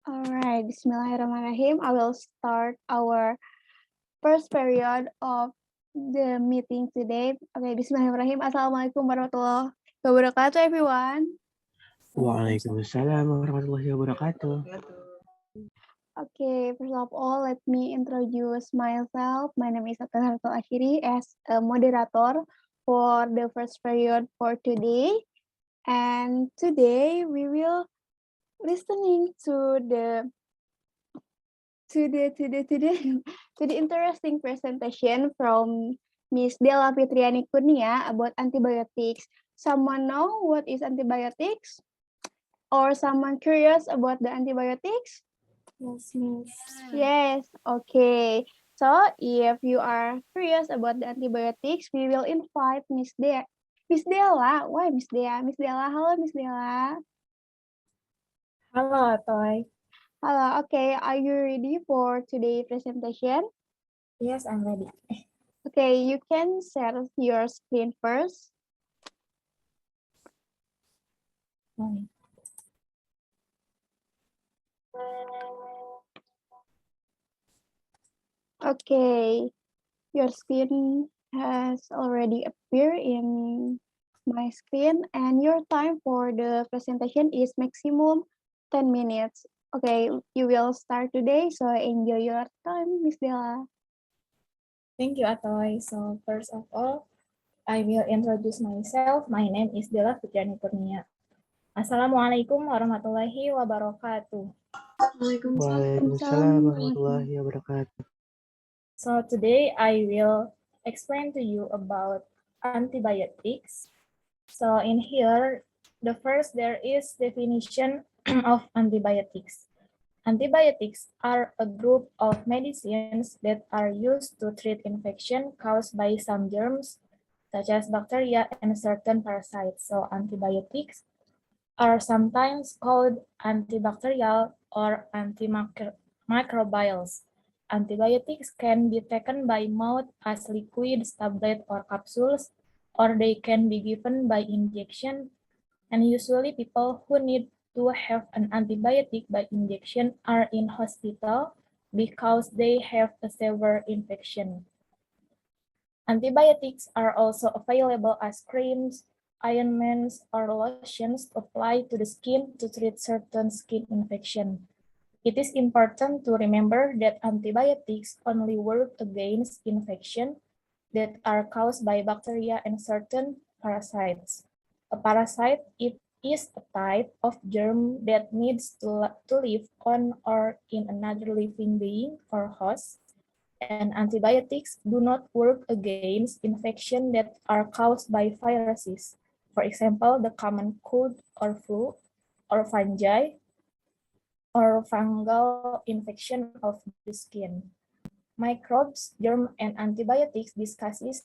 All right, Bismillahirrahmanirrahim. I will start our first period of the meeting today. Okay, Bismillahirrahmanirrahim. Assalamualaikum warahmatullahi wabarakatuh, everyone. Waalaikumsalam warahmatullahi wabarakatuh. Okay, first of all, let me introduce myself. My name is Atal Harto Ashiri as a moderator for the first period for today. And today we will listening to the interesting presentation from Miss Della Fitriani Kurnia about antibiotics. Someone know what is antibiotics? Or someone curious about the antibiotics? Yes, Miss. Yes, okay. So if you are curious about the antibiotics, we will invite Miss Dea. Miss Della, why Miss Dea? Miss Della, hello Miss Della. Halo, Atoy. Hello, okay. Are you ready for today's presentation? Yes, I'm ready. Okay, you can share your screen first. Morning. Okay, your screen has already appeared in my screen and your time for the presentation is maximum 10 minutes. Okay, you will start today, so enjoy your time, Miss Della. Thank you, Atoy. So first of all, I will introduce myself. My name is Della Fitriani Kurnia. Assalamualaikum warahmatullahi wabarakatuh. Waalaikumsalam warahmatullahi wabarakatuh. So today I will explain to you about antibiotics. So in here, the first there is definition of antibiotics. Antibiotics are a group of medicines that are used to treat infection caused by some germs, such as bacteria and certain parasites. So antibiotics are sometimes called antibacterial or antimicrobials. Antibiotics can be taken by mouth as liquids, tablet, or capsules, or they can be given by injection. And usually people who need to have an antibiotic by injection are in hospital because they have a severe infection. Antibiotics are also available as creams, ointments, or lotions applied to the skin to treat certain skin infection. It is important to remember that antibiotics only work against infection that are caused by bacteria and certain parasites. A parasite is a type of germ that needs to live on or in another living being or host, and antibiotics do not work against infection that are caused by viruses. For example, the common cold or flu, or fungi, or fungal infection of the skin. Microbes, germ, and antibiotics discusses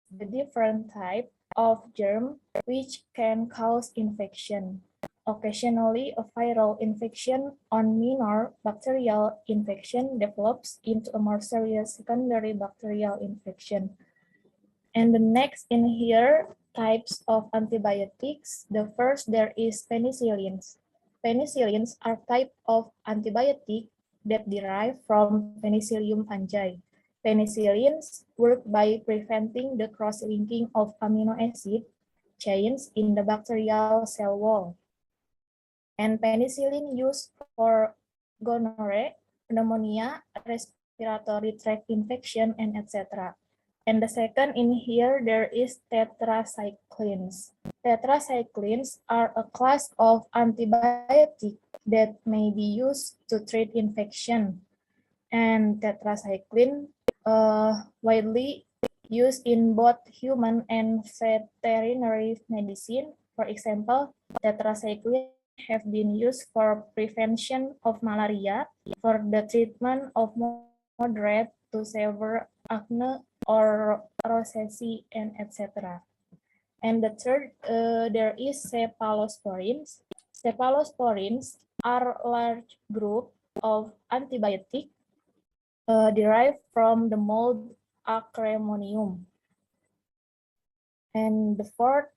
the different type of germ which can cause infection. Occasionally, a viral infection or minor bacterial infection develops into a more serious secondary bacterial infection. And the next in here, types of antibiotics. The first, there is penicillins. Penicillins are type of antibiotic that derive from Penicillium fungi. Penicillins work by preventing the cross-linking of amino acid chains in the bacterial cell wall. And penicillin used for gonorrhea, pneumonia, respiratory tract infection, and etc. And the second in here, there is tetracyclines. Tetracyclines are a class of antibiotic that may be used to treat infection. And tetracycline widely used in both human and veterinary medicine. For example, tetracycline have been used for prevention of malaria, for the treatment of moderate to severe acne or rosacea, and etc. And the third, there is cephalosporins. Cephalosporins are a large group of antibiotic derived from the mold Acremonium. And the fourth,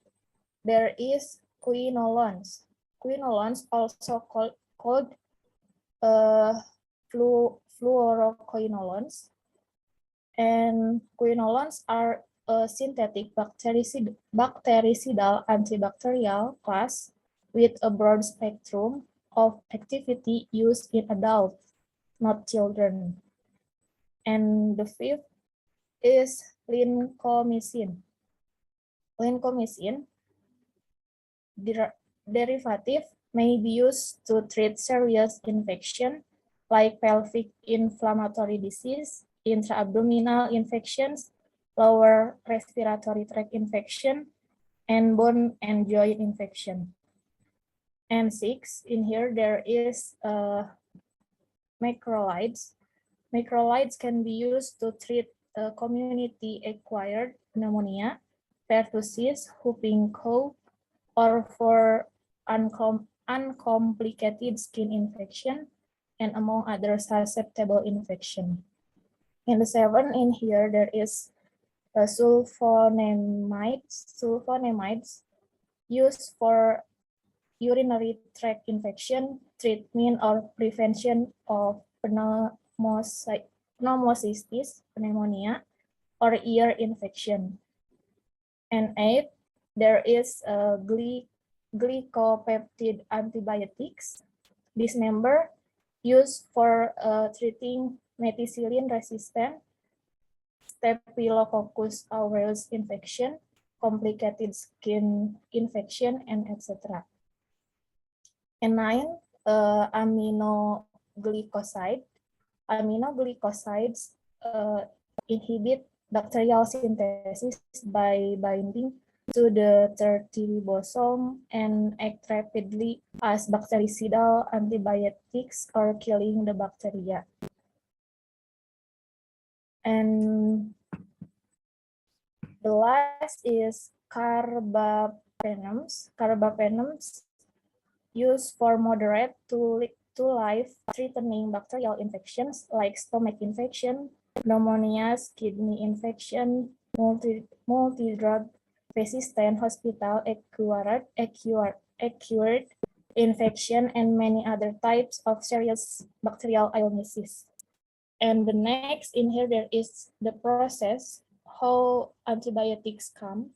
there is quinolones. Quinolones, also called fluoroquinolones. And quinolones are a synthetic bactericidal antibacterial class with a broad spectrum of activity used in adults, not children. And the fifth is lincomycin. Lincomycin derivative may be used to treat serious infection like pelvic inflammatory disease, intra-abdominal infections, lower respiratory tract infection, and bone and joint infection. And six, in here there is macrolides. Macrolides can be used to treat community-acquired pneumonia, pertussis, whooping cough, or for uncomplicated skin infection, and among other susceptible infection. In the seven, in here, there is sulfonamides. Sulfonamides used for urinary tract infection, treatment or prevention of pneumocystis, pneumonia, or ear infection. And eight, there is glycopeptide antibiotics. This member used for treating methicillin-resistant Staphylococcus aureus infection, complicated skin infection, and etc. And nine, aminoglycoside. Aminoglycosides inhibit bacterial synthesis by binding to the third ribosome and act rapidly as bactericidal antibiotics or killing the bacteria. And the last is carbapenems. Carbapenems used for moderate to life-threatening bacterial infections like stomach infection, pneumonia, kidney infection, multi-drug resistant hospital-acquired infection, and many other types of serious bacterial illnesses. And the next in here, there is the process, how antibiotics come.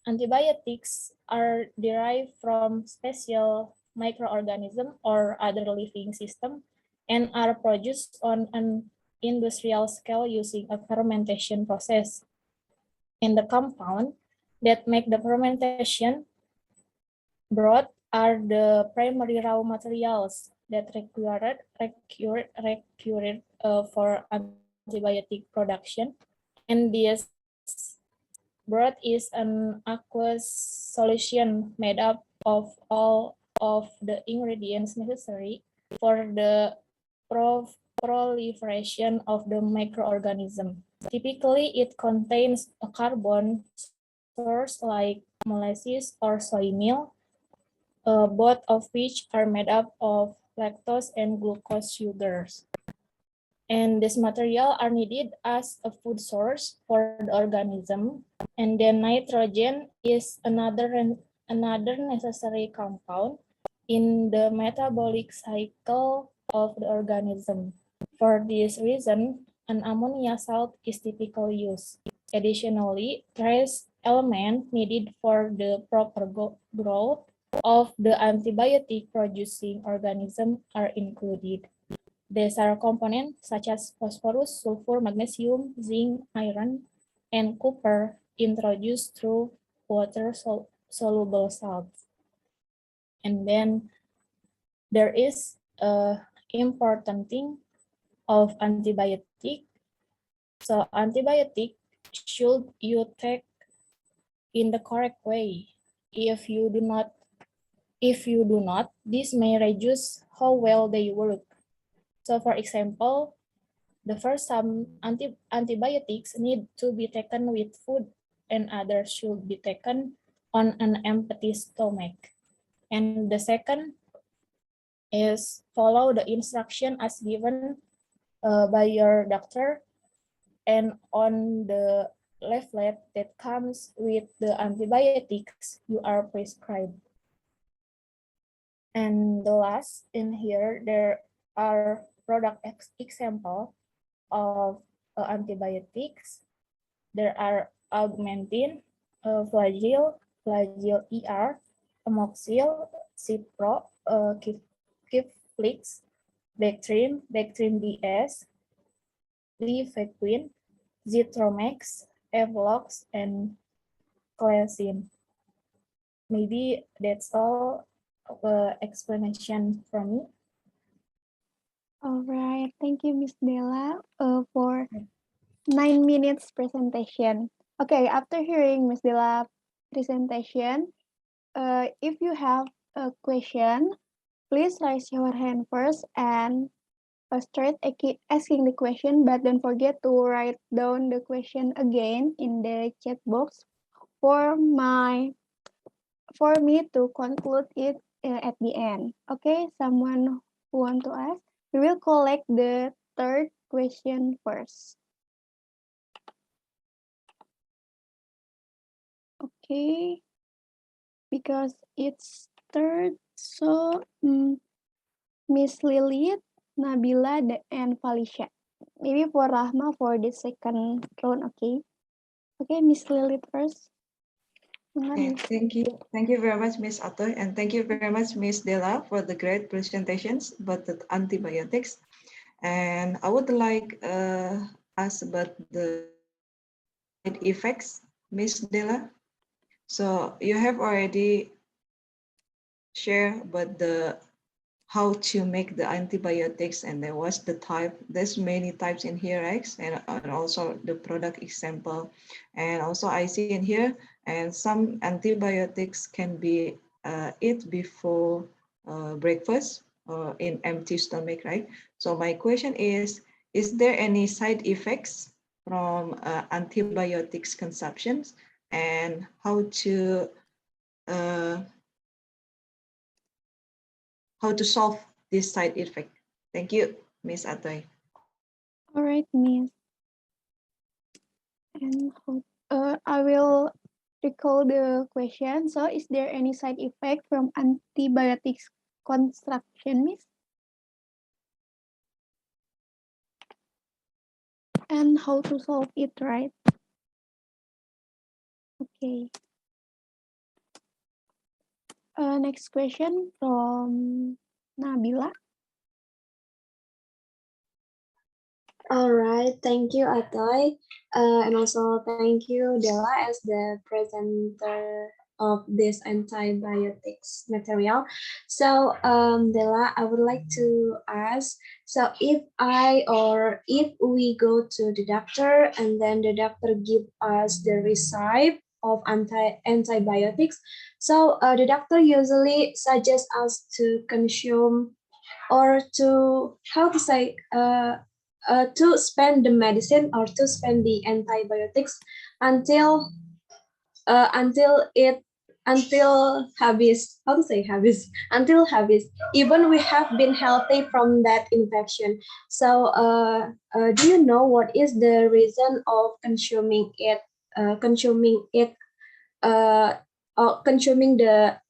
Antibiotics are derived from special microorganism or other living system and are produced on an industrial scale using a fermentation process. And the compound that make the fermentation broth are the primary raw materials that required for antibiotic production. And this broth is an aqueous solution made up of all of the ingredients necessary for the proliferation of the microorganism. Typically, it contains a carbon source like molasses or soy meal, both of which are made up of lactose and glucose sugars. And this material are needed as a food source for the organism. And then nitrogen is another necessary compound in the metabolic cycle of the organism. For this reason, an ammonia salt is typically used. Additionally, trace elements needed for the proper growth of the antibiotic producing organism are included. These are components such as phosphorus, sulfur, magnesium, zinc, iron, and copper introduced through water-soluble salts. And then there is a important thing of antibiotic. So antibiotic should you take in the correct way. If you do not, this may reduce how well they work. So for example, the first some antibiotics need to be taken with food and others should be taken on an empty stomach. And the second is follow the instruction as given by your doctor and on the leaflet that comes with the antibiotics you are prescribed. And the last in here, there are product example of antibiotics. There are Augmentin, Flagyl, Flagyl ER, Amoxil, Cipro, Kiflix, Bactrim, Bactrim DS, Lifequin, Zithromax, Evlox, and Cleasin. Maybe that's all explanation from me. All right, thank you, Miss Della, for 9 minutes presentation. Okay, after hearing Miss Della presentation, if you have a question, please raise your hand first and start asking the question, but don't forget to write down the question again in the chat box for me to conclude it at the end. Okay, someone who want to ask? We will collect the third question first. Okay, because it's third, so Miss Lilith, Nabila, and Felicia. Maybe for Rahma for the second round, okay? Okay, Miss Lilith first. Okay, thank you. Thank you very much, Miss Atoy, and thank you very much, Miss Della, for the great presentations about the antibiotics. And I would like ask about the side effects, Miss Della. So you have already shared about how to make the antibiotics, and there was the type. There's many types in here, right? And also the product example, and also I see in here. And some antibiotics can be eat before breakfast or in empty stomach, right? So my question is there any side effects from antibiotics consumptions, and how to solve this side effect? Thank you, Miss Atoy. All right, Miss. And I will recall the question. So, is there any side effect from antibiotics consumption, Miss? And how to solve it, right? Okay. Next question from Nabila. All right, thank you, Atoy. And also thank you, Della, as the presenter of this antibiotics material. So, Della, I would like to ask, so if we go to the doctor and then the doctor give us the receipt of antibiotics, so the doctor usually suggests us to consume or to, how to say, to spend the medicine or to spend the antibiotics until habis. How to say habis? Until habis. Even we have been healthy from that infection. So do you know what is the reason of consuming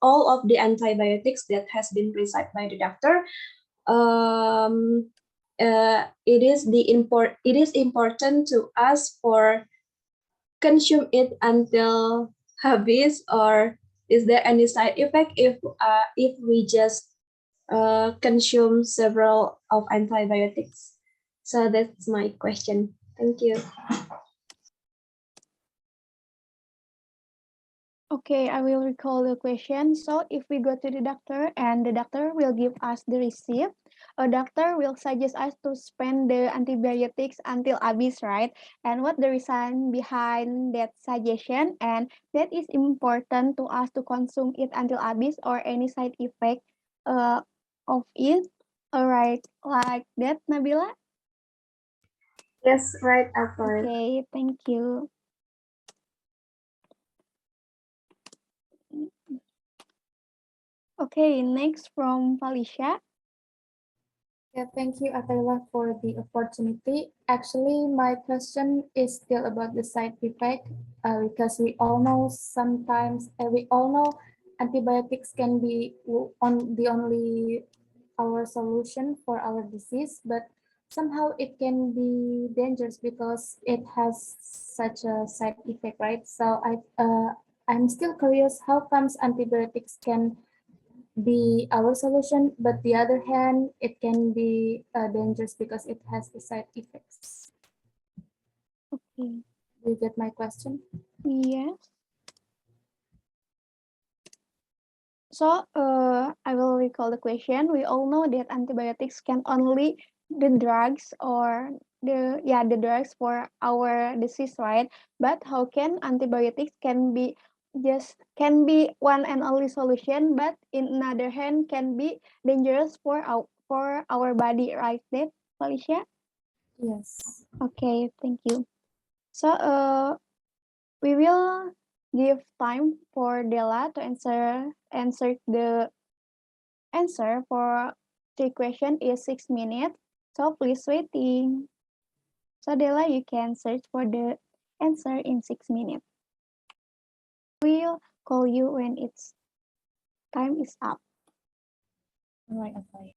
all of the antibiotics that has been prescribed by the doctor? It is important to us for consume it until habis, or is there any side effect if we just consume several of antibiotics? So that's my question. Thank you. Okay, I will recall the question. So if we go to the doctor and the doctor will give us the receipt, a doctor will suggest us to spend the antibiotics until habis, right? And what the reason behind that suggestion, and that is important to us to consume it until habis or any side effect of it. All right, like that, Nabila? Yes, right, Atoy. Okay, thank you. Okay, next from Felicia. Yeah, thank you, Atayla, for the opportunity. Actually, my question is still about the side effect because we all know antibiotics can be the only our solution for our disease, but somehow it can be dangerous because it has such a side effect, right? So I'm still curious how comes antibiotics can be our solution, but the other hand, it can be dangerous because it has the side effects. Okay. Do you get my question? Yes. So I will recall the question. We all know that antibiotics can only the drugs or the drugs for our disease, right? But how can antibiotics can be one and only solution, but in another hand can be dangerous for our body, right, Deb, Felicia? Yes. Okay, thank you. So we will give time for Della to answer the answer for the question is 6 minutes. So please waiting. So Della, you can search for the answer in 6 minutes. We'll call you when its time is up. All right, okay.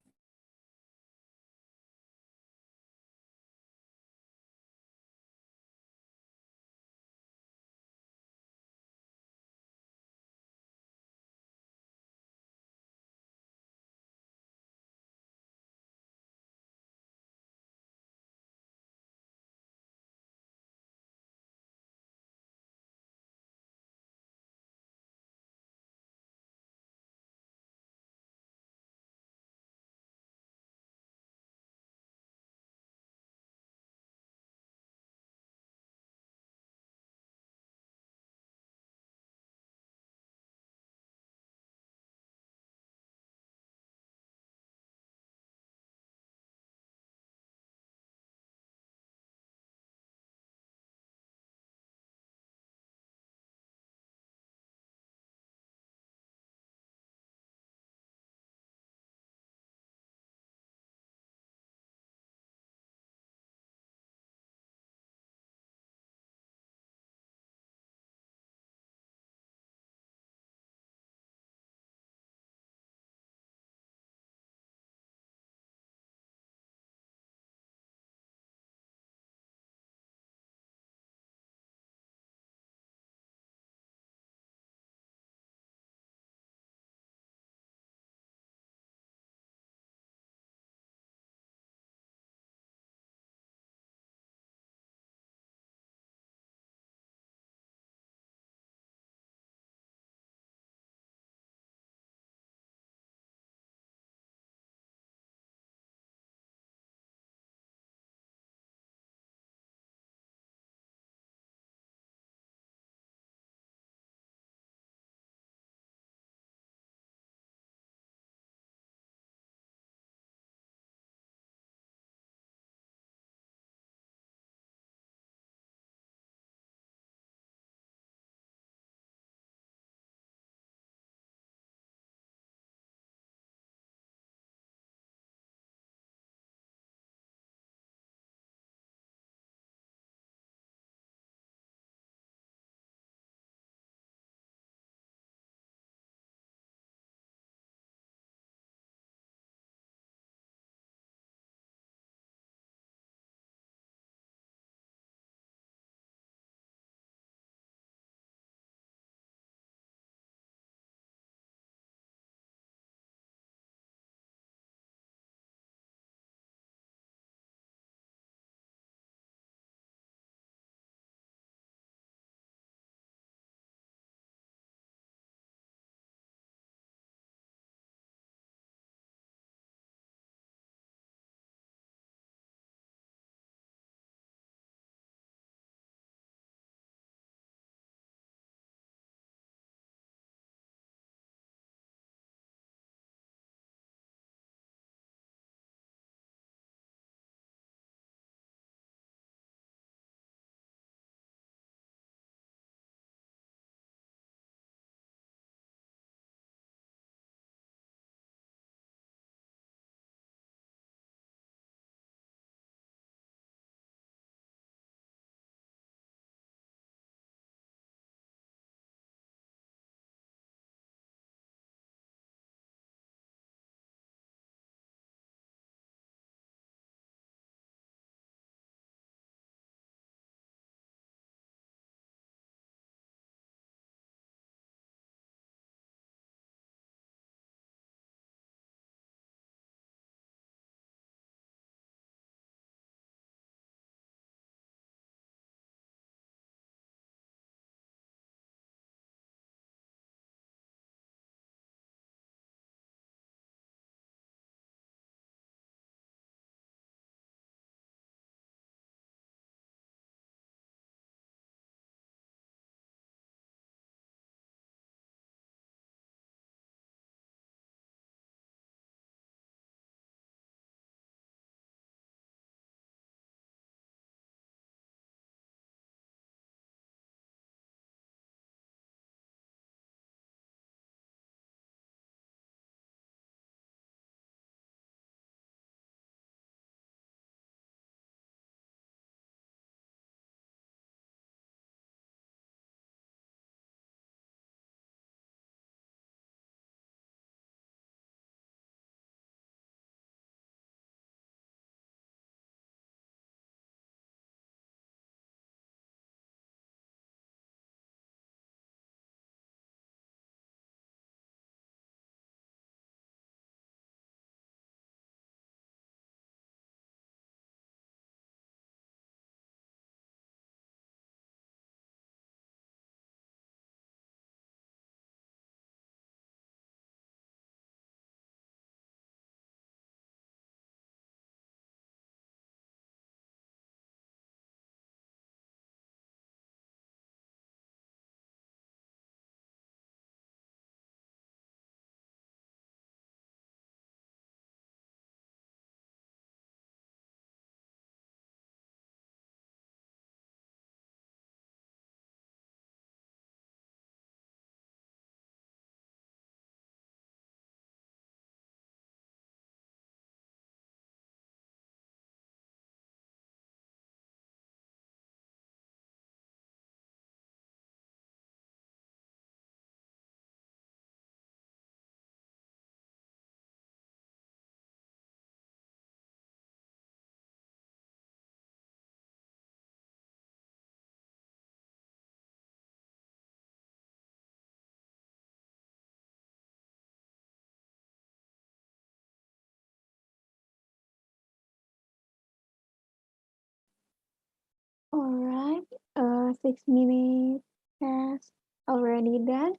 6 minutes has already done.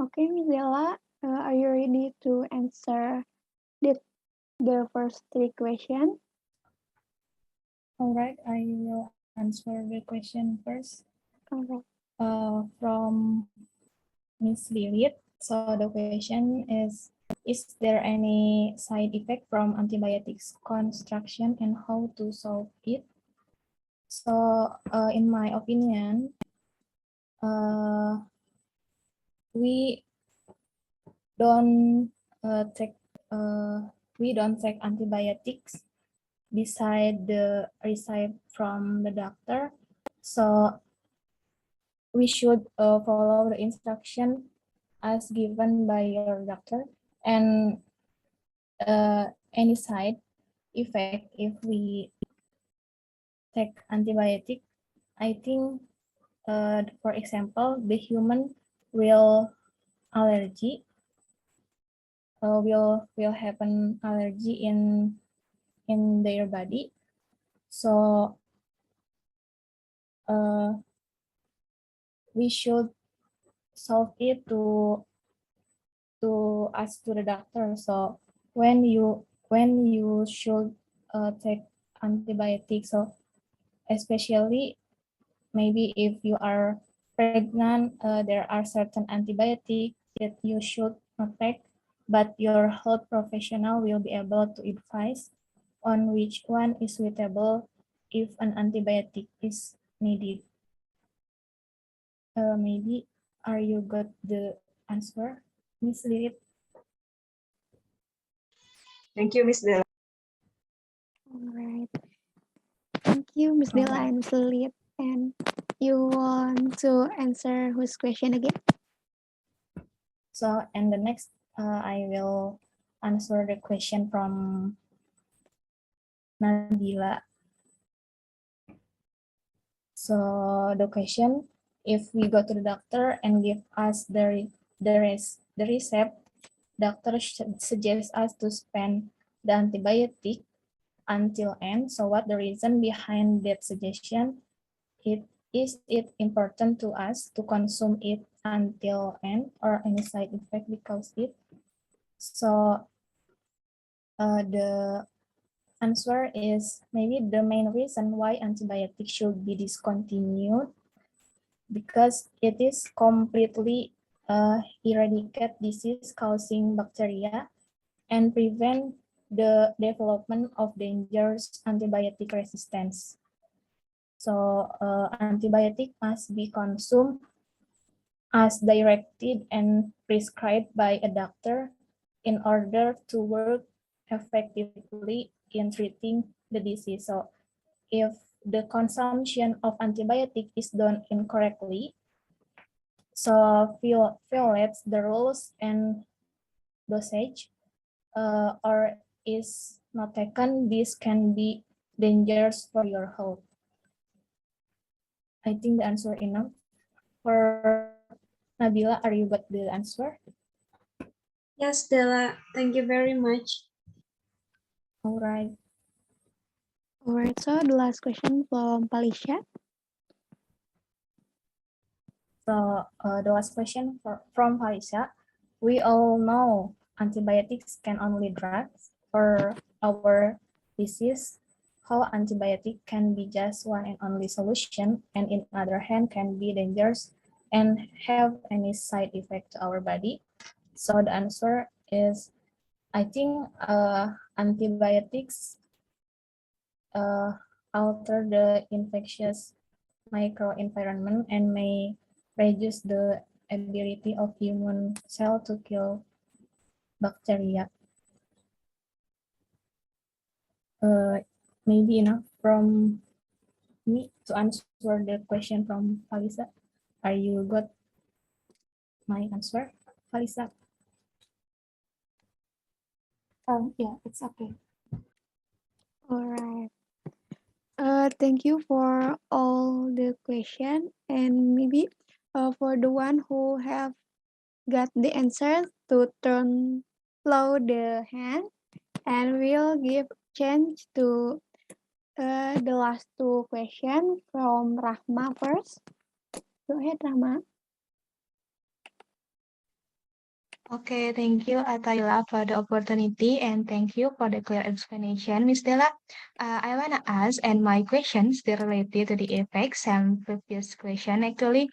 Okay, Ms. Della, are you ready to answer the first 3 questions? All right, I will answer the question first. Okay. From Miss Lilith. So the question is there any side effect from antibiotics construction and how to solve it? So in my opinion, we don't take antibiotics beside the receipt from the doctor. So we should follow the instruction as given by your doctor, and any side effect if we take antibiotic, I think for example the human will allergy will have an allergy in their body. So we should solve it to ask to the doctor. So when you should take antibiotics, so especially maybe if you are pregnant, there are certain antibiotics that you should not take, but your health professional will be able to advise on which one is suitable if an antibiotic is needed. Maybe are you got the answer, Miss Lilith? Thank you, Miss Della. All right. Thank you, Ms. Della and Ms. Lilith. And you want to answer whose question again? So, and the next, I will answer the question from Nabila. So the question, if we go to the doctor and give us the receipt, doctor suggests us to spend the antibiotic until end. So what the reason behind that suggestion? Is it important to us to consume it until end or any side effect because it? So the answer is maybe the main reason why antibiotics should be discontinued because it is completely eradicate disease causing bacteria and prevent the development of dangerous antibiotic resistance. So antibiotic must be consumed as directed and prescribed by a doctor in order to work effectively in treating the disease. So if the consumption of antibiotic is done incorrectly, so violates the rules and dosage, or is not taken, this can be dangerous for your health. I think the answer enough. For Nabila, are you got the answer? Yes, Della, thank you very much. All right. All right, so the last question from Felicia. So the last question from Felicia. We all know antibiotics can only drugs for our disease. How antibiotic can be just one and only solution, and in other hand can be dangerous and have any side effect to our body. So the answer is, I think antibiotics alter the infectious microenvironment and may reduce the ability of human cell to kill bacteria. Maybe enough from me to answer the question from Falisa. Are you got my answer, Falisa? Yeah, it's okay. All right. Thank you for all the question, and maybe for the one who have got the answer to turn low the hand, and we'll give chance to the last 2 questions from Rahma first. Go ahead, Rahma. Okay, thank you, Atayla, for the opportunity, and thank you for the clear explanation, Miss Della. I want to ask, and my questions they related to the effects and previous question. Actually,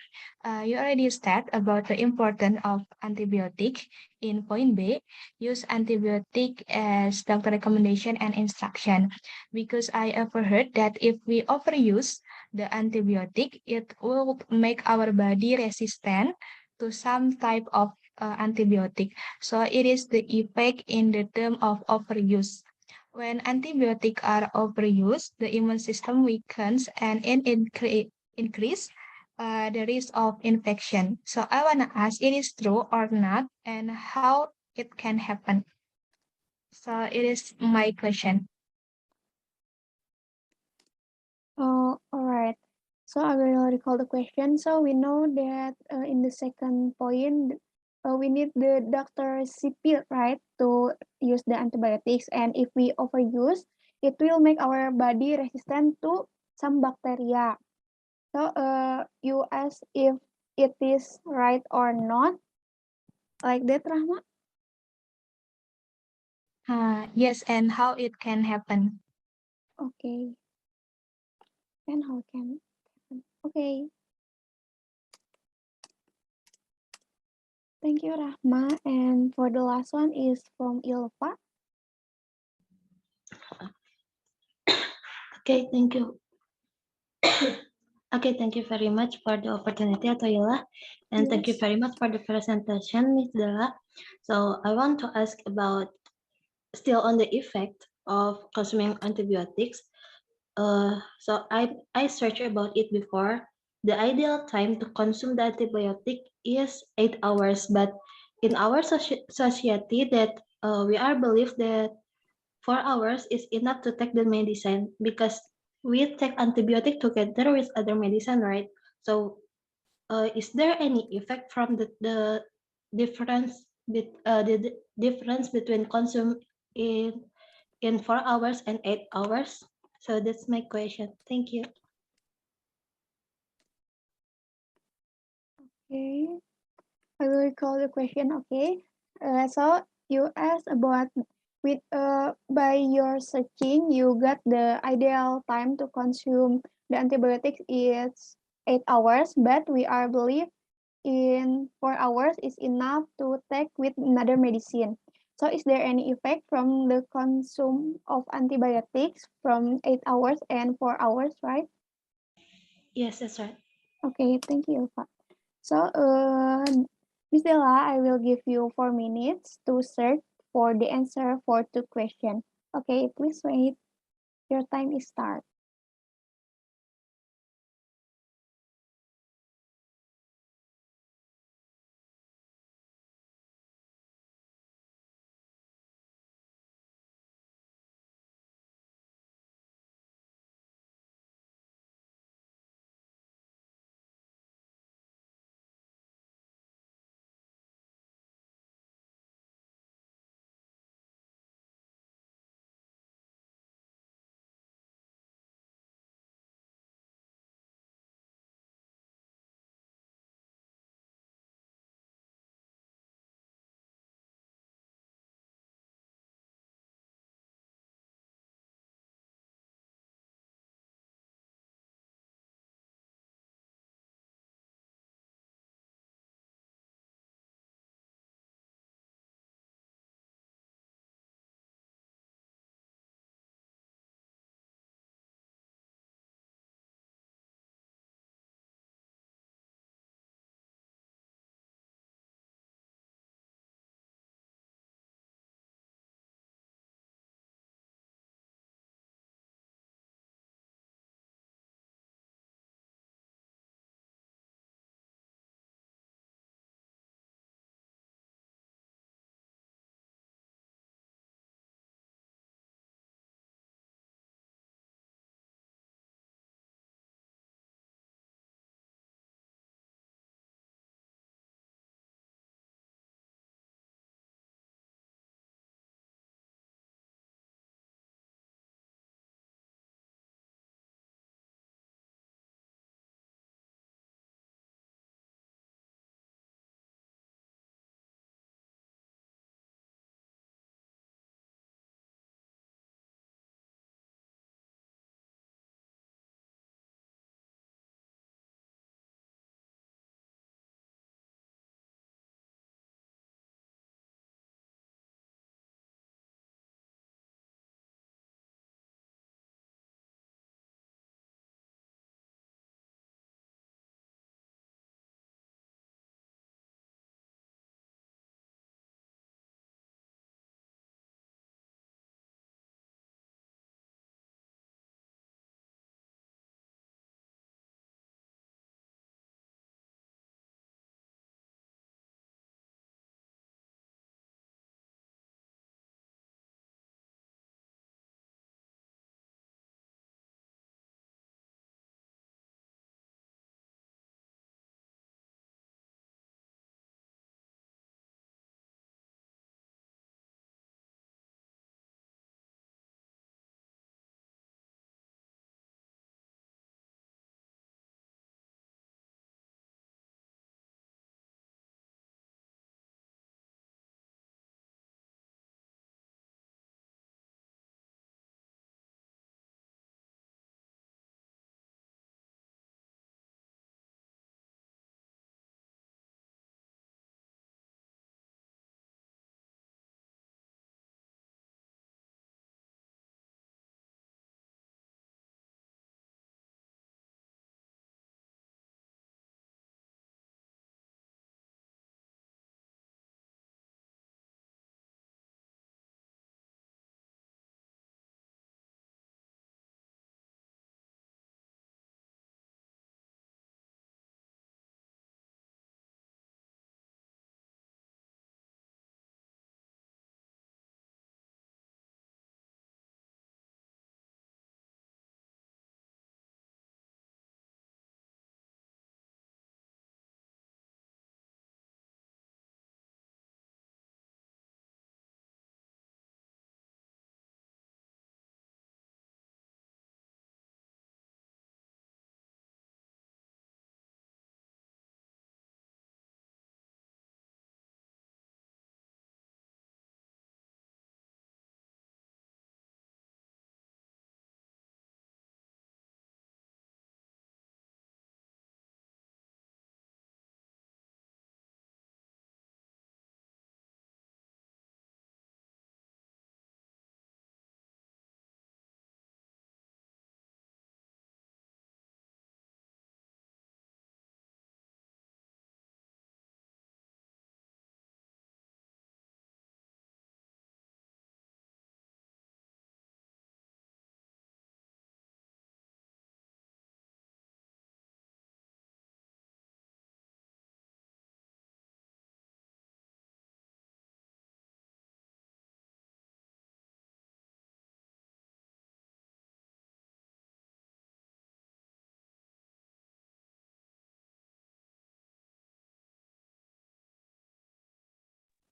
you already said about the importance of antibiotic in point B. Use antibiotic as doctor recommendation and instruction, because I ever heard that if we overuse the antibiotic, it will make our body resistant to some type of antibiotic. So it is the effect in the term of overuse. When antibiotics are overused, the immune system weakens and increase the risk of infection. So I want to ask, it is true or not, and how it can happen? So it is my question. Oh, all right. So I will recall the question. So we know that in the second point, we need the doctor's CP, right, to use the antibiotics. And if we overuse, it will make our body resistant to some bacteria. So you ask if it is right or not, like that, Rahma? Yes, and how it can happen? Okay. And how can happen? Okay. Thank you, Rahma. And for the last one is from Ilva. Okay, thank you. Okay, thank you very much for the opportunity, Atoyla, and thank you Yes. very much for the presentation, Ms. Della. So I want to ask about still on the effect of consuming antibiotics. So I searched about it before. The ideal time to consume the antibiotic is 8 hours, but in our society that we are believed that 4 hours is enough to take the medicine because we take antibiotic together with other medicine, right? So, is there any effect from the difference the difference between consume in 4 hours and 8 hours? So that's my question. Thank you. Okay. I will recall the question. Okay. So you asked about with by your searching, you got the ideal time to consume the antibiotics is 8 hours, but we are believe in 4 hours is enough to take with another medicine. So is there any effect from the consume of antibiotics from 8 hours and 4 hours, right? Yes, that's right. Okay, thank you, Pak. So, Miss Della, I will give you 4 minutes to search for the answer for two questions. Okay, please wait. Your time is start.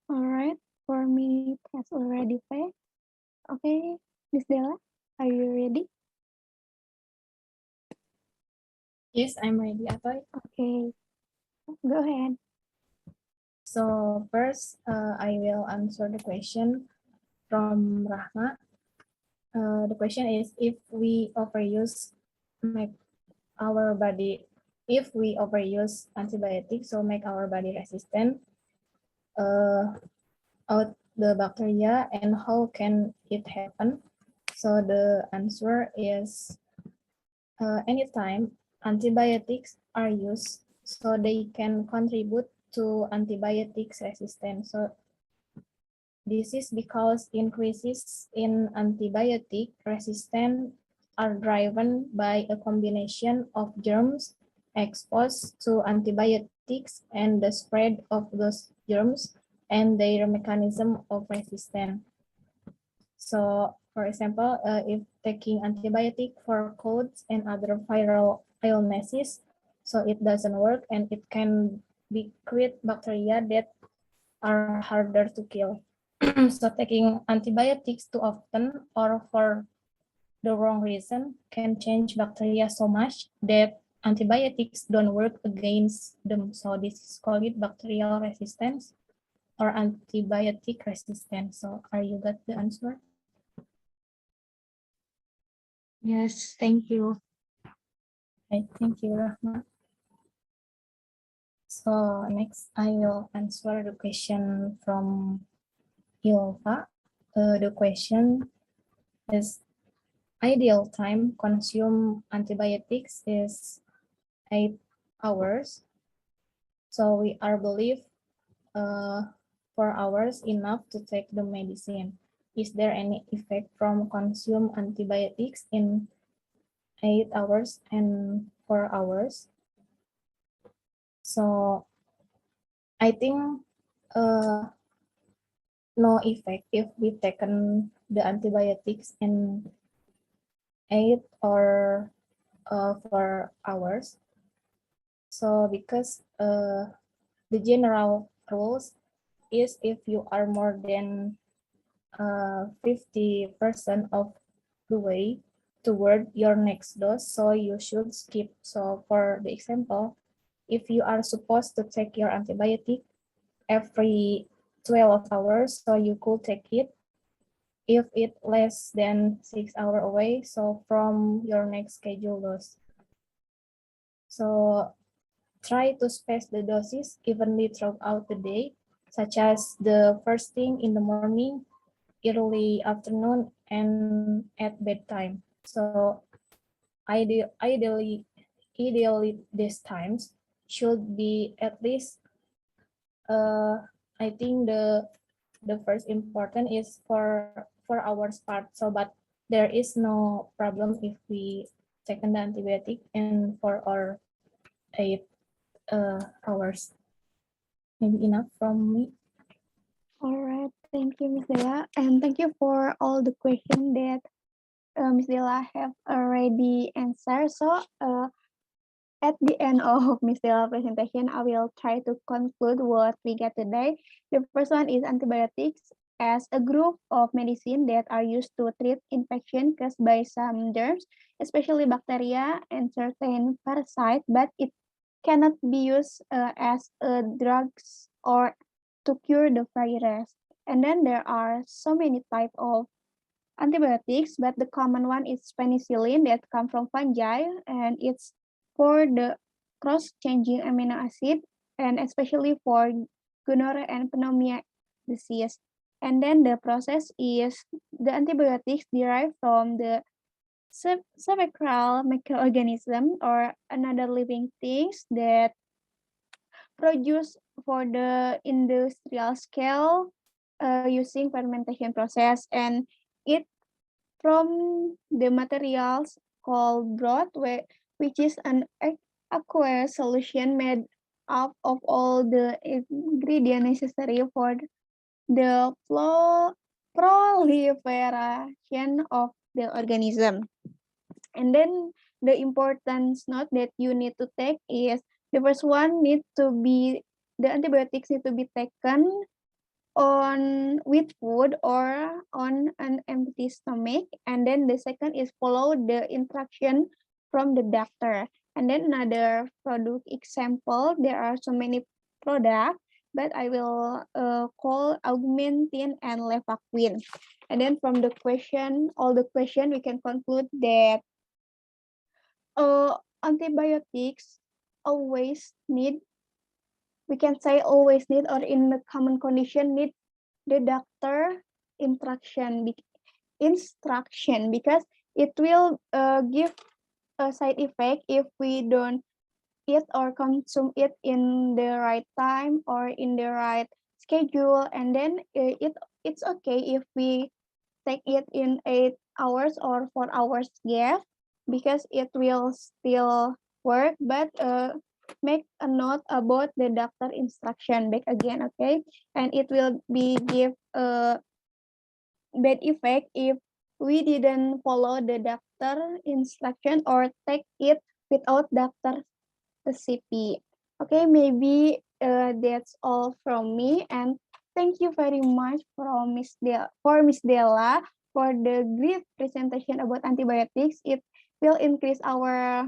All right, for me, it has already passed. Okay, Miss Della, are you ready? Yes, I'm ready, Atoy. Okay, go ahead. So first, I will answer the question from Rahma. The question is, if we overuse make our body, if we overuse antibiotics, so make our body resistant out the bacteria, and how can it happen? So the answer is anytime antibiotics are used, so they can contribute to antibiotics resistance. So this is because increases in antibiotic resistance are driven by a combination of germs exposed to antibiotics and the spread of those germs and their mechanism of resistance. So, for example, if taking antibiotic for colds and other viral illnesses, so it doesn't work and it can be create bacteria that are harder to kill. So taking antibiotics too often or for the wrong reason can change bacteria so much that antibiotics don't work against them. So this is called it bacterial resistance or antibiotic resistance. So are you got the answer? Yes, thank you. Okay, thank you, Rahma. So next I will answer the question from Ilva. The question is, ideal time consume antibiotics is 8 hours. So we are believe 4 hours enough to take the medicine. Is there any effect from consume antibiotics in 8 hours and 4 hours? So I think no effect if we taken the antibiotics in 8 or 4 hours. So because the general rules is if you are more than 50% of the way toward your next dose, so you should skip. So for the example, if you are supposed to take your antibiotic every 12 hours, so you could take it. If it less than 6 hours away, so from your next schedule dose. So try to space the doses evenly throughout the day, such as the first thing in the morning, early afternoon, and at bedtime. So ideally these times should be at least I think the first important is for 4 hours part. So but there is no problem if we take the antibiotic in 4 or 8 hours. Maybe enough from me. All right, thank you, Miss Della, and thank you for all the questions that Miss Della have already answered. So at the end of Miss Della's presentation, I will try to conclude what we get today. The first one is antibiotics as a group of medicine that are used to treat infection caused by some germs, especially bacteria and certain parasites, but it cannot be used as drugs or to cure the virus. And then there are so many types of antibiotics, but the common one is penicillin that come from fungi, and it's for the cross-changing amino acid, and especially for gonorrhea and pneumonia disease. And then the process is the antibiotics derived from the cerebral microorganism or another living things that produce for the industrial scale using fermentation process, and it from the materials called broth, which is an aqueous solution made up of all the ingredients necessary for the proliferation of the organism. And then the importance note that you need to take is the first one need to be the antibiotics need to be taken on with food or on an empty stomach. And then the second is follow the instruction from the doctor. And then another product example, there are so many products, but I will call Augmentin and Levaquin. And then from the question, all the question, we can conclude that antibiotics always need, we can say always need, or in the common condition need the doctor instruction because it will give a side effect if we don't eat or consume it in the right time or in the right schedule. And then it's okay if we take it in 8 hours or 4 hours gap, because it will still work, but make a note about the doctor instruction back again, okay? And it will be give a bad effect if we didn't follow the doctor instruction or take it without doctor recipe. Okay, maybe that's all from me, and thank you very much for Miss Della for the great presentation about antibiotics. It will increase our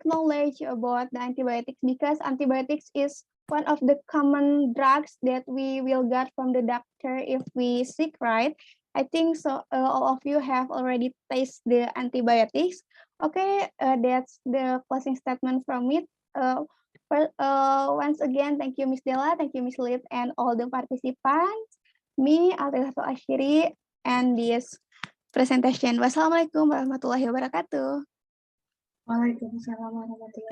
knowledge about the antibiotics, because antibiotics is one of the common drugs that we will get from the doctor if we sick, right? I think so. All of you have already tasted the antibiotics. Okay, that's the closing statement from it. Once again, thank you, Miss Della, thank you, Miss Lid, and all the participants. Me, Altehatul Ashiri, and this presentation. Wassalamualaikum warahmatullahi wabarakatuh. Waalaikumsalam warahmatullahi